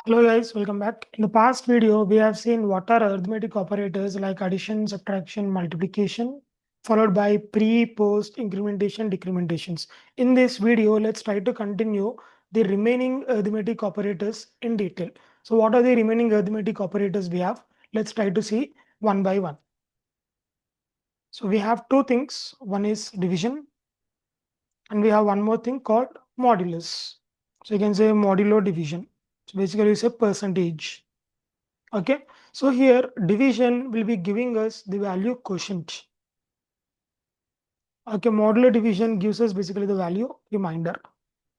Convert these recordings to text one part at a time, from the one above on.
Hello guys, welcome back. In the past video, we have seen what are arithmetic operators like addition, subtraction, multiplication, followed by pre, post, incrementation, decrementations. In this video, let's try to continue the remaining arithmetic operators in detail. So what are the remaining arithmetic operators we have? Let's try to see one by one. So we have two things. One is division, and we have one more thing called modulus. So you can say modulo division. So basically it's a percentage. Okay, so here division will be giving us the value quotient. Okay, modular division gives us basically the value remainder.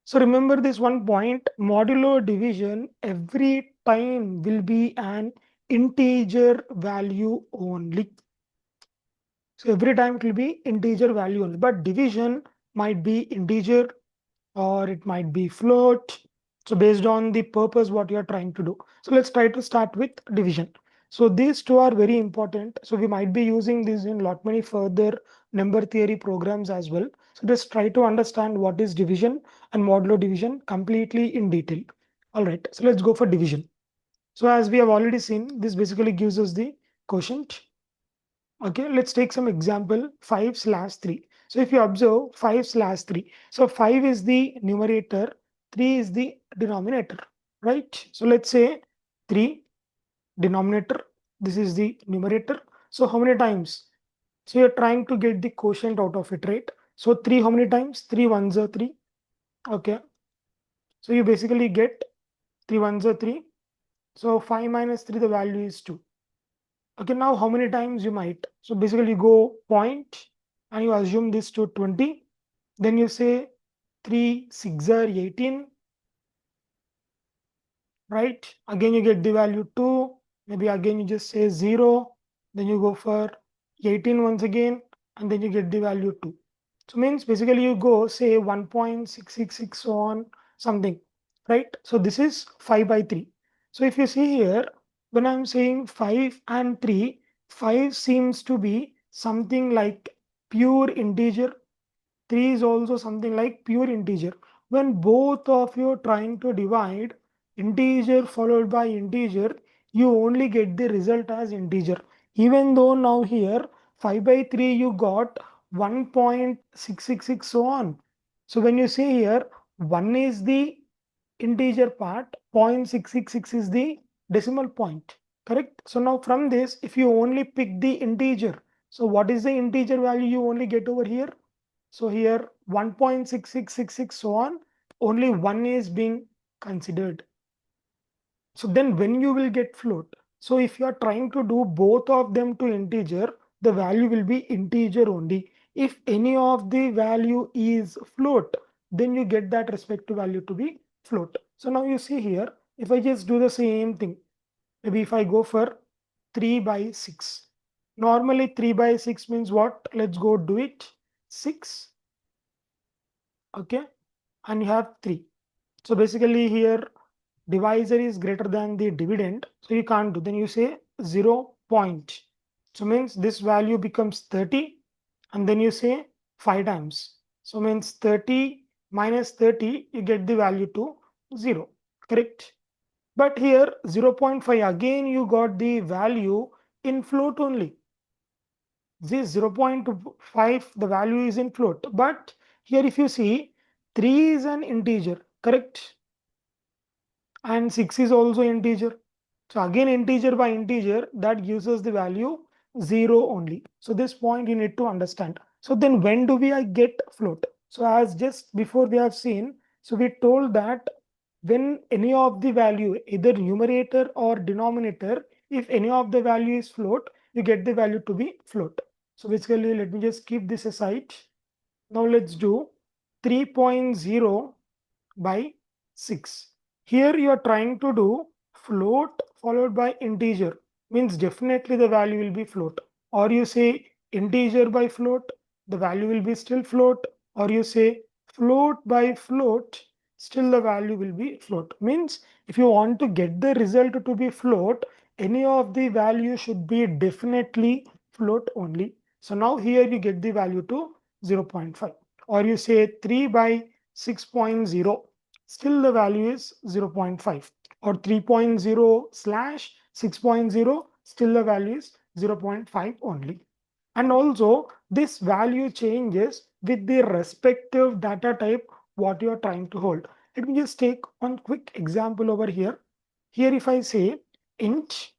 So remember this one point, modulo division every time will be an integer value only. So every time it will be integer value only, but division might be integer or it might be float. So based on the purpose what you are trying to do. So let's try to start with division. So these two are very important. So we might be using this in lot many further number theory programs as well. So just try to understand what is division and modulo division completely in detail. All right, so let's go for division. So as we have already seen, this basically gives us the quotient. Okay, let's take some example 5/3. So if you observe 5/3, so 5 is the numerator, 3 is the denominator, right? So let's say 3 denominator, this is the numerator. So how many times? So you're trying to get the quotient out of it, right? So 3 how many times? 3 ones are 3. Okay, so you basically get 3 ones are 3. So 5 minus 3, the value is 2. Okay, now how many times you might? So basically you go point and you assume this to 20. Then you say 3 6 are 18, right? Again you get the value 2. Maybe again you just say 0. Then you go for 18 once again and then you get the value 2. So means basically you go say 1.666 so on something, right? So this is 5 by 3. So if you see here, when I'm saying 5 and 3, 5 seems to be something like pure integer. 3 is also something like pure integer. When both of you are trying to divide integer followed by integer, you only get the result as integer. Even though now here 5 by 3 you got 1.666 so on. So when you see here 1 is the integer part, 0.666 is the decimal point, correct? So now from this, if you only pick the integer, so what is the integer value you only get over here? So here 1.6666 so on, only one is being considered. So then when you will get float? So if you are trying to do both of them to integer, the value will be integer only. If any of the value is float, then you get that respective value to be float. So now you see here, if I just do the same thing, maybe if I go for 3 by 6. Normally 3 by 6 means what? Let's go do it. 6, okay, and you have 3. So basically here divisor is greater than the dividend, so you can't do. Then you say 0 point. So means this value becomes 30, and then you say 5 times. So means 30 minus 30, you get the value to 0, correct? But here 0.5, again you got the value in float only. This 0.5, the value is in float. But here if you see, 3 is an integer, correct? And 6 is also integer. So again integer by integer, that gives us the value 0 only. So this point you need to understand. So then when do we get float? So as just before we have seen, so we told that when any of the value, either numerator or denominator, if any of the value is float, you get the value to be float. So basically, let me just keep this aside. Now let's do 3.0 by 6. Here you are trying to do float followed by integer, means definitely the value will be float. Or you say integer by float, the value will be still float. Or you say float by float, still the value will be float. Means if you want to get the result to be float, any of the value should be definitely float only. So now here you get the value to 0.5. Or you say 3 by 6.0, still the value is 0.5. or 3.0 slash 6.0, still the value is 0.5 only. And also this value changes with the respective data type what you are trying to hold. Let me just take one quick example over here. Here if I say int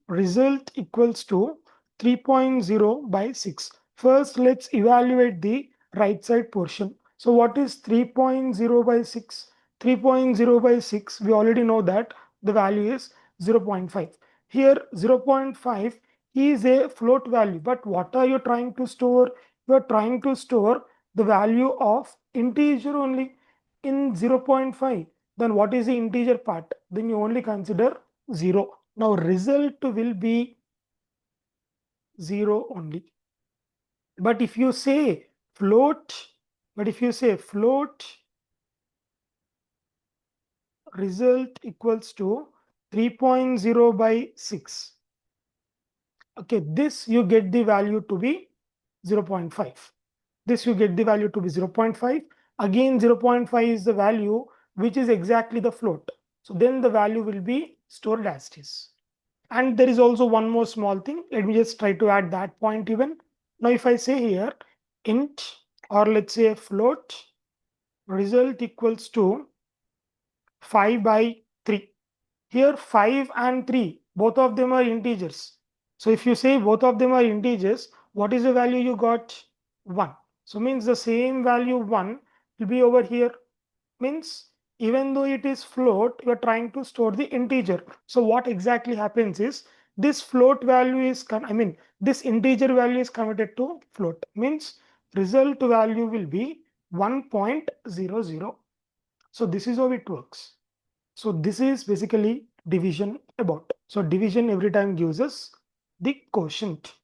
result equals to 3.0 by 6. First, let's evaluate the right side portion. So what is 3.0 by 6? 3.0 by 6, we already know that the value is 0.5. Here 0.5 is a float value, but what are you trying to store? You are trying to store the value of integer only in 0.5. Then what is the integer part? Then you only consider 0. Now result will be 0 only. But if you say float, result equals to 3.0 by 6. Okay, this you get the value to be 0.5. This you get the value to be 0.5. Again 0.5 is the value which is exactly the float. So then the value will be stored as it is. And there is also one more small thing. Let me just try to add that point even. Now if I say here int, or let's say float result equals to 5 by 3. Here 5 and 3, both of them are integers. So if you say both of them are integers, what is the value you got? 1. So means the same value 1 will be over here. Means even though it is float, you are trying to store the integer. So what exactly happens is this float value is, this integer value is converted to float. Means result value will be 1.00. So this is how it works. So this is basically division about. So division every time gives us the quotient.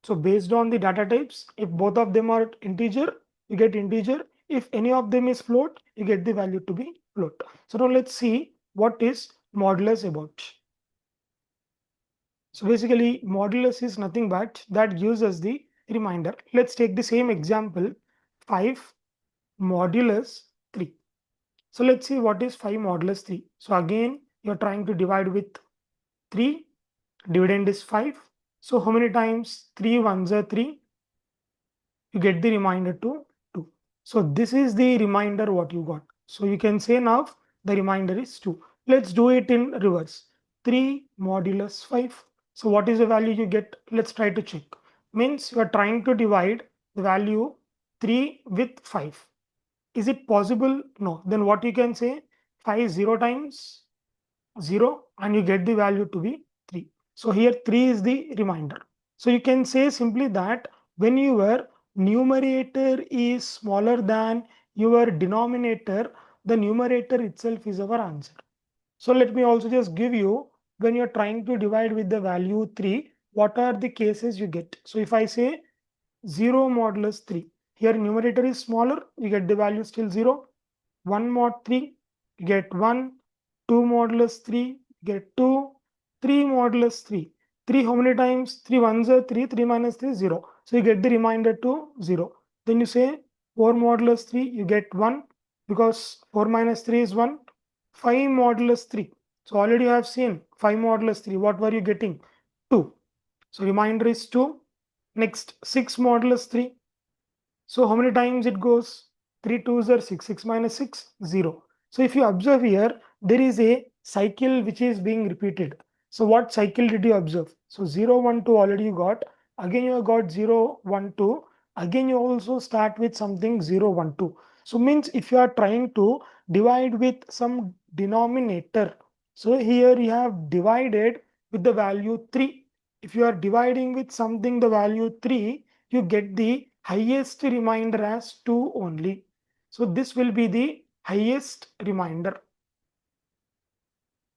So based on the data types, if both of them are integer, you get integer. If any of them is float, you get the value to be float. So now let's see what is modulus about. So basically modulus is nothing but that gives us the reminder. Let's take the same example, 5 modulus 3. So let's see what is 5 modulus 3. So again, you're trying to divide with 3. Dividend is 5. So how many times 3 ones are 3? You get the remainder to 2. So this is the remainder what you got. So you can say now the remainder is 2. Let's do it in reverse. 3 modulus 5. So what is the value you get? Let's try to check. Means you are trying to divide the value 3 with 5. Is it possible? No. Then what you can say? 5 0 times 0 and you get the value to be 3. So here 3 is the remainder. So you can say simply that when your numerator is smaller than your denominator, the numerator itself is our answer. So let me also just give you, when you're trying to divide with the value 3, what are the cases you get? So if I say 0 modulus 3, here numerator is smaller, you get the value still 0. 1 mod 3, you get 1. 2 modulus 3, get 2. 3 modulus 3. 3 how many times? 3 ones are 3, 3 minus 3 is 0. So you get the remainder to 0. Then you say 4 modulus 3, you get 1 because 4 minus 3 is 1. 5 modulus 3. So already you have seen 5 modulus 3. What were you getting? 2. So remainder is 2. Next 6 modulus 3. So how many times it goes? 3 2s are 6. 6 minus 6, 0. So if you observe here, there is a cycle which is being repeated. So what cycle did you observe? So 0 1 2 already you got. Again you have got 0 1 2. Again you also start with something 0 1 2. So means if you are trying to divide with some denominator. So here you have divided with the value 3. If you are dividing with something the value 3, you get the highest remainder as 2 only. So this will be the highest remainder.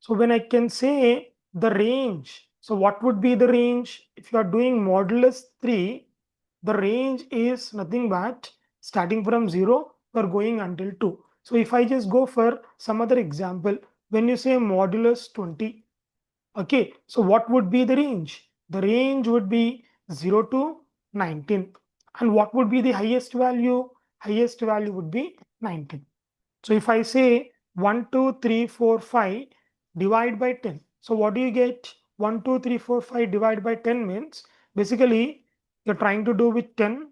So when I can say the range, so what would be the range? If you are doing modulus 3, the range is nothing but starting from 0 or going until 2. So if I just go for some other example, when you say modulus 20, okay, so what would be the range? The range would be 0 to 19. And what would be the highest value? Highest value would be 19. So if I say 1, 2, 3, 4, 5, divide by 10. So what do you get? 1, 2, 3, 4, 5 divide by 10 means basically you're trying to do with 10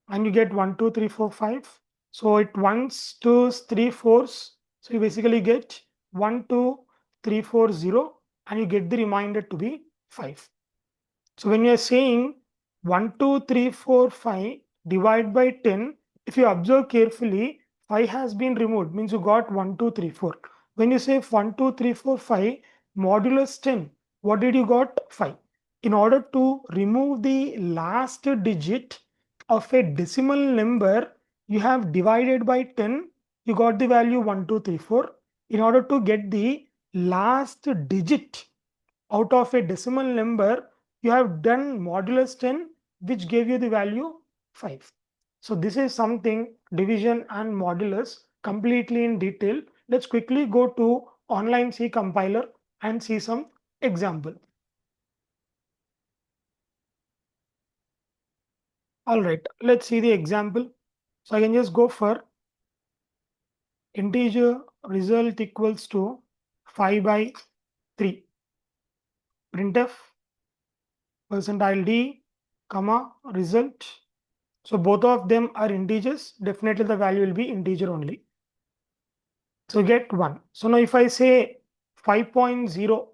and you get 1, 2, 3, 4, 5. So it ones, twos, three, fours. So you basically get 1, 2, 3, 4, 0 and you get the remainder to be 5. So when you're saying 1, 2, 3, 4, 5 divide by 10, if you observe carefully, 5 has been removed, means you got 1, 2, 3, 4. When you say 1, 2, 3, 4, 5, modulus 10, what did you got? 5. In order to remove the last digit of a decimal number, you have divided by 10, you got the value 1, 2, 3, 4. In order to get the last digit out of a decimal number, you have done modulus 10, which gave you the value 5. So this is something division and modulus completely in detail. Let's quickly go to online C compiler and see some example. All right, let's see the example. So I can just go for integer result equals to 5 by 3. Printf percentile d, comma, result. So both of them are integers. Definitely the value will be integer only. So get 1. So now if I say 5.0,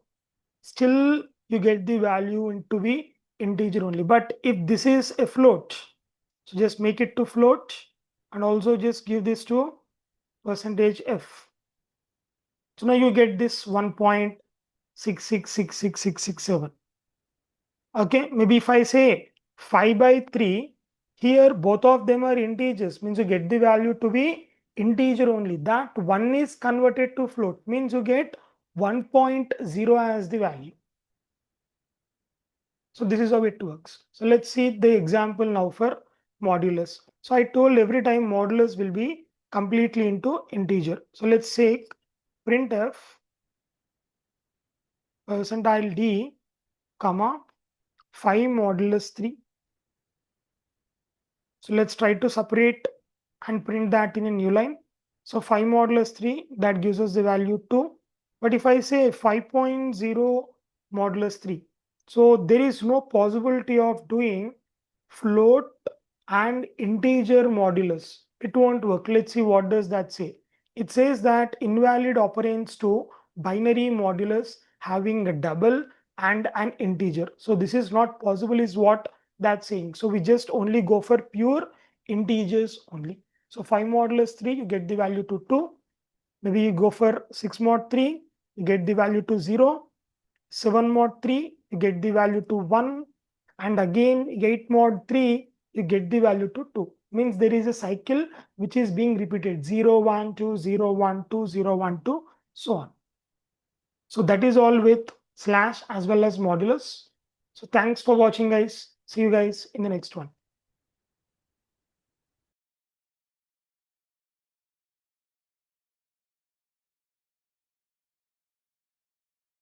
still you get the value into be integer only. But if this is a float, so just make it to float and also just give this to percentage f. So now you get this 1.6666667. Okay, maybe if I say 5 by 3, here both of them are integers, means you get the value to be integer only. That 1 is converted to float, means you get 1.0 as the value. So this is how it works. So let's see the example now for modulus. So I told every time modulus will be completely into integer. So let's say printf percentile d, comma 5 modulus 3. So let's try to separate and print that in a new line. So 5 modulus 3, that gives us the value 2. But if I say 5.0 modulus 3, so there is no possibility of doing float and integer modulus. It won't work. Let's see what does that say. It says that invalid operands to binary modulus having a double and an integer. So this is not possible is what that's saying. So we just only go for pure integers only. So 5 modulus 3, you get the value to 2. Maybe you go for 6 mod 3, you get the value to 0. 7 mod 3, you get the value to 1. And again 8 mod 3, you get the value to 2. Means there is a cycle which is being repeated 0, 1, 2, 0, 1, 2, 0, 1, 2, so on. So that is all with slash as well as modulus. So thanks for watching, guys. See you guys in the next one.